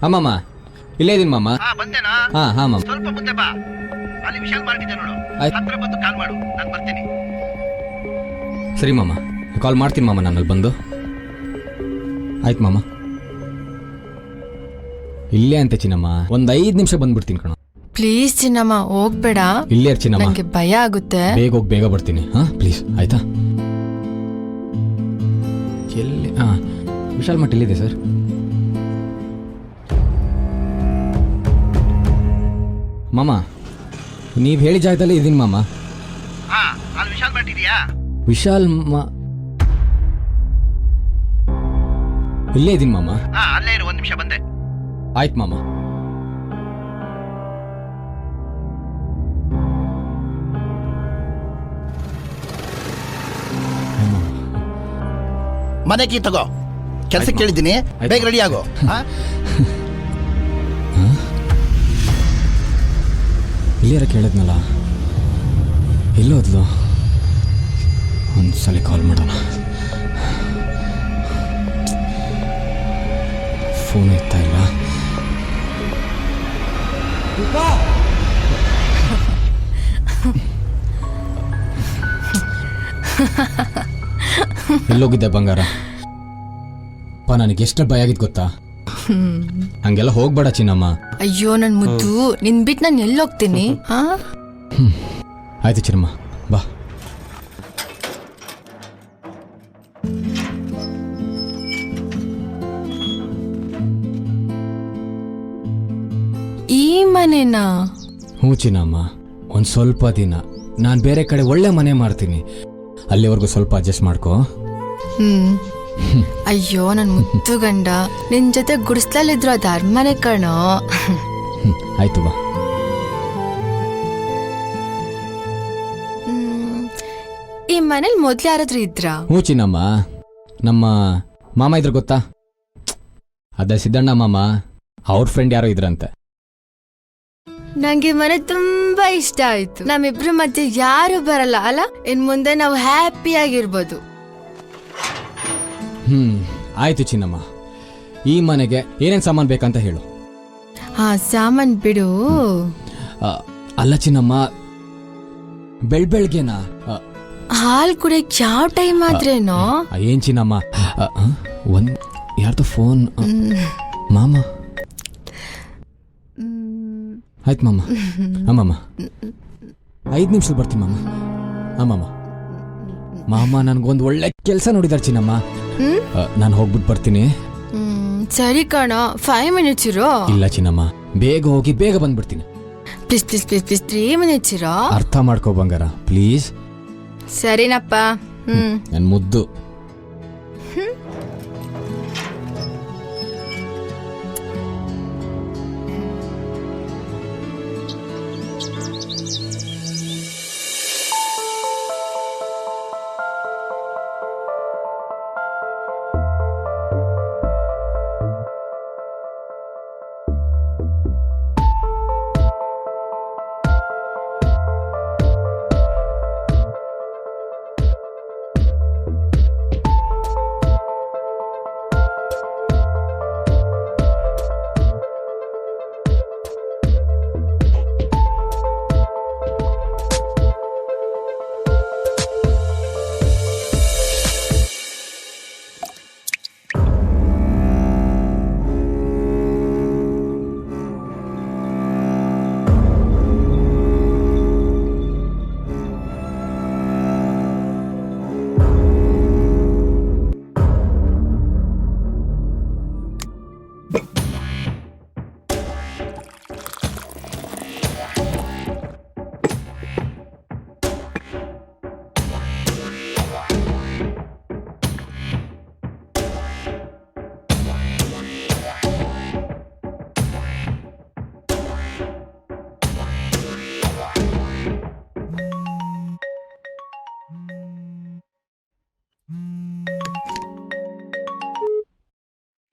ಅಮ್ಮಮ್ಮ ಇಲ್ಲೇ ಇದೀನಿ ಮಾಮ. ಬಂದೇನಾ? ಹಾ ಮಾಮ. ಸ್ವಲ್ಪ ಮುಂದೆ ಬಾ, ಅಲ್ಲಿ ವಿಶಾಲ್ ಮಾರ್ಟ್ ಇದೆ ನೋಡು, ಹತ್ರ ಬಂದು ಕಾಲ್ ಮಾಡು, ನಾನು ಬರ್ತೀನಿ. ಸರಿ ಮಾಮ, ಕಾಲ್ ಮಾಡ್ತೀನಿ ಮಾಮ ನಾನು ಅಲ್ಲಿ ಬಂದು. ಆಯ್ತು ಮಾಮ. ಇಲ್ಲೇ ಅಂತೆ ಚಿನ್ನಮ್ಮ, ಒಂದು 5 ನಿಮಿಷ ಬಂದ್ಬಿಡ್ತೀನಿ ಕಣ. ಪ್ಲೀಸ್ ಚಿನ್ನಮ್ಮ ಹೋಗ್ಬೇಡ. ಇಲ್ಲೇ ಚಿನ್ನಮ್ಮ, ನಂಗೆ ಭಯ ಆಗುತ್ತೆ. ಬೇಗ ಹೋಗಿ ಬೇಗ ಬರ್ತೀನಿ. ಹಾ ಪ್ಲೀಸ್ ಆಯ್ತಾ? ಎಲ್ಲಿ? ವಿಶಾಲ್ ಮಠ ಇಲ್ಲಿದೆ ಸರ್. ಮಾಮ ನೀವು ಹೇಳಿ ಜಾಗದಲ್ಲೇ ಇದ್ದೀನಿ ಮಾಮ. ಅಲ್ಲಿ ವಿಶಾಲ್ ಮಾರ್ಟ್ ಇದೆಯಾ? ವಿಶಾಲ್ ಇಲ್ಲೇ ಇದ್ದೀನಿ ಮಾಮ. ಅಲ್ಲೇ ಇರು, 1 ನಿಮಿಷ ಬಂದೆ. ಆಯ್ತು ಮಾಮ. ಮನೆ ಕೀ ತಗೋ, ಕೆಲಸಕ್ಕೆ ಕೇಳಿದ್ದೀನಿ, ಬೇಗ ರೆಡಿ ಆಗೋ. ಇಲ್ಲಿಯಾರ ಕೇಳಿದ್ನಲ್ಲ, ಎಲ್ಲೋದ್ಲು? ಒಂದ್ಸಲ ಕಾಲ್ ಮಾಡೋಣ. ಫೋನ್ ಎತ್ತಾ ಇಲ್ಲ. ಎಲ್ಲೋಗಿದ್ದೆ ಬಂಗಾರ? ನನಗೆ ಎಷ್ಟು ಭಯ ಆಗಿತ್ತು ಗೊತ್ತಾ? ಹಂಗೆಲ್ಲ ಹೋಗ್ಬೇಡ ಚಿನ್ನಮ್ಮ. ಅಯ್ಯೋ ನನ್ ಮುದ್ದು, ನಿನ್ ಬಿಟ್ಟು ನಾನು ಎಲ್ಲೋಗ್ತೀನಿ? ಆಯ್ತು ಚಿನ್ನಮ್ಮ, ಬಾ. ಈ ಮನೆನಾ? ಹ್ಞೂ ಚಿನ್ನಮ್ಮ, ಒಂದು ಸ್ವಲ್ಪ ದಿನ ನಾನು ಬೇರೆ ಕಡೆ ಒಳ್ಳೆ ಮನೆ ಮಾಡ್ತೀನಿ, ಅಲ್ಲಿವರೆಗೂ ಸ್ವಲ್ಪ ಅಡ್ಜಸ್ಟ್ ಮಾಡ್ಕೋ. ಅಯ್ಯೋ ನನ್ ಮುದ್ದು ಗಂಡ, ನಿನ್ ಜೊತೆ ಗುಡಿಸ್ಲಲ್ಲಿದ್ರು ಅದು ಅರಮನೆ ಕಣೋ. ಆಯ್ತು ಬಾ. ಈ ಮನೇಲಿ ಮೊದ್ಲು ಯಾರಾದ್ರೂ ಇದ್ರ? ಹ್ಞೂ ಚಿನ್ನಮ್ಮ, ನಮ್ಮ ಮಾಮ ಇದ್ರ ಗೊತ್ತಾ? ಅದ ಸಿದ್ದಣ್ಣ ಮಾಮ, ಅವ್ರ ಫ್ರೆಂಡ್ ಯಾರೋ ಇದ್ರಂತೆ. ನಂಗೆ ಮನೆ ತುಂಬಾ ಇಷ್ಟ ಆಯ್ತು. ನಮ್ಮಿಬ್ರು ಮಧ್ಯೆ ಯಾರು ಬರಲ್ಲ ಅಲ್ಲ? ಇನ್ ಮುಂದೆ ನಾವು ಹ್ಯಾಪಿ ಆಗಿರ್ಬೋದು. ಆಯ್ತು ಚಿನ್ನಮ್ಮ, ಈ ಮನೆಗೆ ಏನೇನ್ ಸಾಮಾನ್ ಬೇಕಂತ ಹೇಳು. ಸಾಮಾನ್ ಬಿಡು. ಅಲ್ಲ ಚಿನ್ನಮ್ಮ, ಬೆಳ್ಬೆಳ್ಗೆನಾ ಹಾಲ್ ಕುಡಿಯಕ್ ಯಾವ ಟೈಮ್ ಆದ್ರೇನೋ? ಏನ್ ಚಿನ್ನಮ್ಮ, ಯಾರ್ದು ಫೋನ್? ಮಾಮ. ಆಯ್ತು ಮಾಮ. ಅಮ್ಮಮ್ಮ 5 ನಿಮಿಷ ಬರ್ತೀನಿ ಮಾಮ. ಅಮ್ಮಮ್ಮ ಮಾಮ ನನ್ಗೊಂದು ಒಳ್ಳೆ ಕೆಲಸ ನೋಡಿದಾರೆ ಚಿನ್ನಮ್ಮ, ನಾನು ಹೋಗ್ಬಿಟ್ಟು ಬರ್ತೀನಿ. ಸರಿ ಕಣ, 5 ಮಿನಿಟ್ಸ್ ಇರೋ. ಇಲ್ಲ ಚಿನ್ನಮ್ಮ, ಬೇಗ ಹೋಗಿ ಬೇಗ ಬಂದ್ಬಿಡ್ತೀನಿ. Please please please please 3 minutes ಇರೋ. ಅರ್ಥ ಮಾಡ್ಕೋ ಬಂಗಾರ, ಪ್ಲೀಸ್. ಸರಿನಪ್ಪ. ನನ್ ಮುದ್ದು.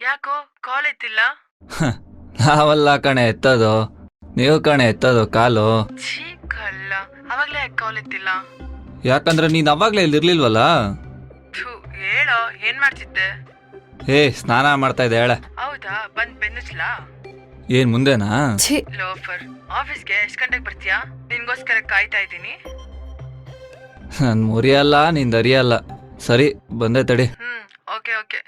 ಯಾಕೋ ಕಾಲ್ ಎತ್ತಿಲ್ಲ? ನಾವಲ್ಲ ಕಣೆ ಎತ್ತೋದು, ನೀವು ಕಣೆ ಎತ್ತೋದು ಕಾಲು. ಕಳ್ಳ, ಅವಾಗ್ಲೇ ಕಾಲ್ ಎತ್ತಿಲ್ಲ? ಯಾಕಂದ್ರೆ ನೀನ್ ಅವಾಗ್ಲೇ ಇಲ್ಲಿರ್ಲಿಲ್ವಲ್ಲ. ಹೇಳೋ, ಏನ್ ಮಾಡ್ತಿದ್ದೆ? ಸ್ನಾನ ಮಾಡ್ತಾ ಇದ್ದೆ ಹೇಳ. ಹೌದಾ, ಬಂದ್ ಬೆನ್ನಿಸ್ಲಾ? ಏನ್ ಮುಂದೆನಾ? ಛೀ, ಲೋಫರ್, ಆಫೀಸ್ಗೆ ಎಷ್ಟು ಗಂಟೆಗೆ ಬರ್ತೀಯಾ? ನಿನ್ಗೋಸ್ಕರ ಕಾಯ್ತಾ ಇದ್ದೀನಿ. ನನ್ ಮುರಿಯಲ್ಲ ನಿಂದ ಅರಿಯಲ್ಲ. ಸರಿ ಬಂದೆ ತಡಿ. Okay okay.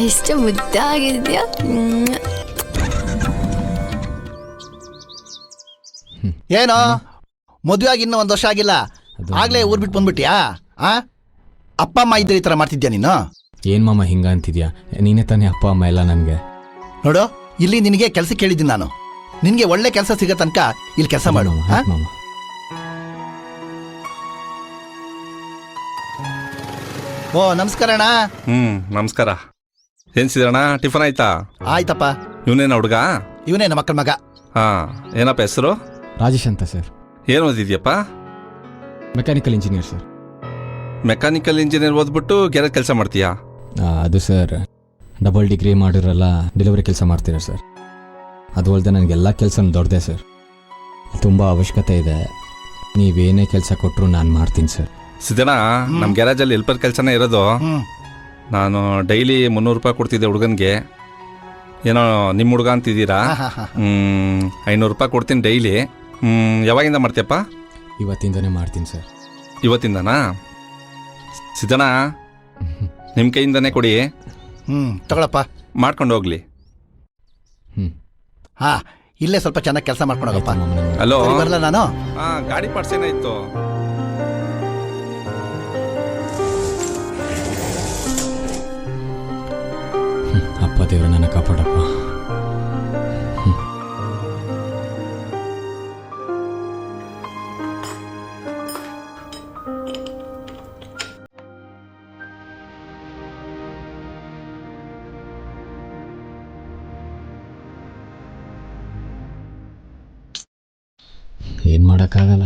ಎಷ್ಟು ಮುದ್ದಾಗಿದ್ಯಾ. ಏನೋ ಮದುವೆ ಆಗಿ ಇನ್ನೂ 1 ವರ್ಷ ಆಗಿಲ್ಲ, ಆಗ್ಲೇ ಊರ್ ಬಿಟ್ಟು ಬಂದ್ಬಿಟ್ಯಾ? ಅಪ್ಪ ಅಮ್ಮ ಇದ್ರೆ ಈ ತರ ಮಾಡ್ತಿದ್ಯಾ ನೀನು? ಏನ್ ಮಾಮ ಹಿಂಗ ಅಂತಿದ್ಯಾ? ನೀನೇ ತಾನೇ ಅಪ್ಪ ಅಮ್ಮ ಎಲ್ಲ ನನ್ಗೆ. ನೋಡು, ಇಲ್ಲಿ ನಿನಗೆ ಕೆಲಸ ಕೇಳಿದ್ದೀನಿ ನಾನು. ನಿನ್ಗೆ ಒಳ್ಳೆ ಕೆಲಸ ಸಿಗೋ ತನಕ ಇಲ್ಲಿ ಕೆಲಸ ಮಾಡು. ಆಯ್ತ್ ಮಾಮ. ಓ ನಮಸ್ಕಾರ ಅಣ್ಣ. ನಮಸ್ಕಾರ. ಏನ್ ಸಿದಣ್ಣ, ಟಿಫನ್ ಆಯ್ತಾ? ಆಯ್ತಪ್ಪ. ಇವನೇನ ಹುಡುಗ? ಇವನೇ ನಮ್ಮ ಮಕ್ಕಳ ಮಗ. ಹಾ, ಏನಪ್ಪ ಹೆಸರು? ರಾಜೇಶ್ ಅಂತ ಸರ್. ಏನು ಓದಿದ್ಯಪ್ಪ? Mechanical engineer sir. Mechanical engineer ಓದ್ಬಿಟ್ಟು ಗ್ಯಾರೇಜ್ ಕೆಲಸ ಮಾಡ್ತೀಯಾ? ಅದು ಸರ್, ಡಬಲ್ ಡಿಗ್ರಿ ಮಾಡಿರಲ್ಲ ಡೆಲಿವರಿ ಕೆಲಸ ಮಾಡ್ತೀರಾ ಸರ್. ಅದು ಅಲ್ಲದೆ ನನಗೆಲ್ಲ ಕೆಲಸ ದೊಡ್ಡದೆ ಸರ್. ತುಂಬ ಅವಶ್ಯಕತೆ ಇದೆ. ನೀವೇನೇ ಕೆಲಸ ಕೊಟ್ಟರು ನಾನು ಮಾಡ್ತೀನಿ ಸರ್. ಸಿದಣ್ಣ, ನಮ್ಮ ಗ್ಯಾರೇಜಲ್ಲಿ ಹೆಲ್ಪರ್ ಕೆಲಸನೇ ಇರೋದು. ನಾನು ಡೈಲಿ 300 ರೂಪಾಯಿ ಕೊಡ್ತಿದ್ದೆ ಹುಡುಗನ್ಗೆ. ಏನೋ ನಿಮ್ಮ ಹುಡುಗ ಅಂತಿದ್ದೀರಾ? 500 ರೂಪಾಯಿ ಕೊಡ್ತೀನಿ ಡೈಲಿ. ಯಾವಾಗಿಂದ ಮಾಡ್ತೀಯಪ್ಪ? ಇವತ್ತಿಂದನೇ ಮಾಡ್ತೀನಿ ಸರ್. ಇವತ್ತಿಂದನಾ? ಸಿದಣ್ಣ, ನಿಮ್ಮ ಕೈಯಿಂದನೇ ಕೊಡಿ. ತಗೊಳಪ್ಪ, ಮಾಡ್ಕೊಂಡು ಹೋಗ್ಲಿ. ಹಾ, ಇಲ್ಲೇ ಸ್ವಲ್ಪ ಚೆನ್ನಾಗಿ ಕೆಲಸ ಮಾಡ್ಕೊಂಡು ಹೋಗಪ್ಪ. ಹಲೋ, ಬರಲ್ಲ ನಾನು. ಗಾಡಿ ಪಾರ್ಟ್ಸ್ ಏನಾಯ್ತು? ಅಪ್ಪ ದೇವ್ರ ನನ್ನ ಕಾಪಾಡಪ್ಪ. ಏನ್ ಮಾಡೋಕ್ಕಾಗಲ್ಲ.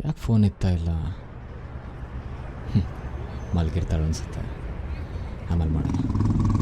ಯಾಕೆ ಫೋನ್ ಎತ್ತಾ ಇಲ್ಲ? ಮಲಗಿರ್ತಾಳೆ ಅನ್ಸುತ್ತೆ. ಆಮೇಲೆ ಮಾಡೋಣ.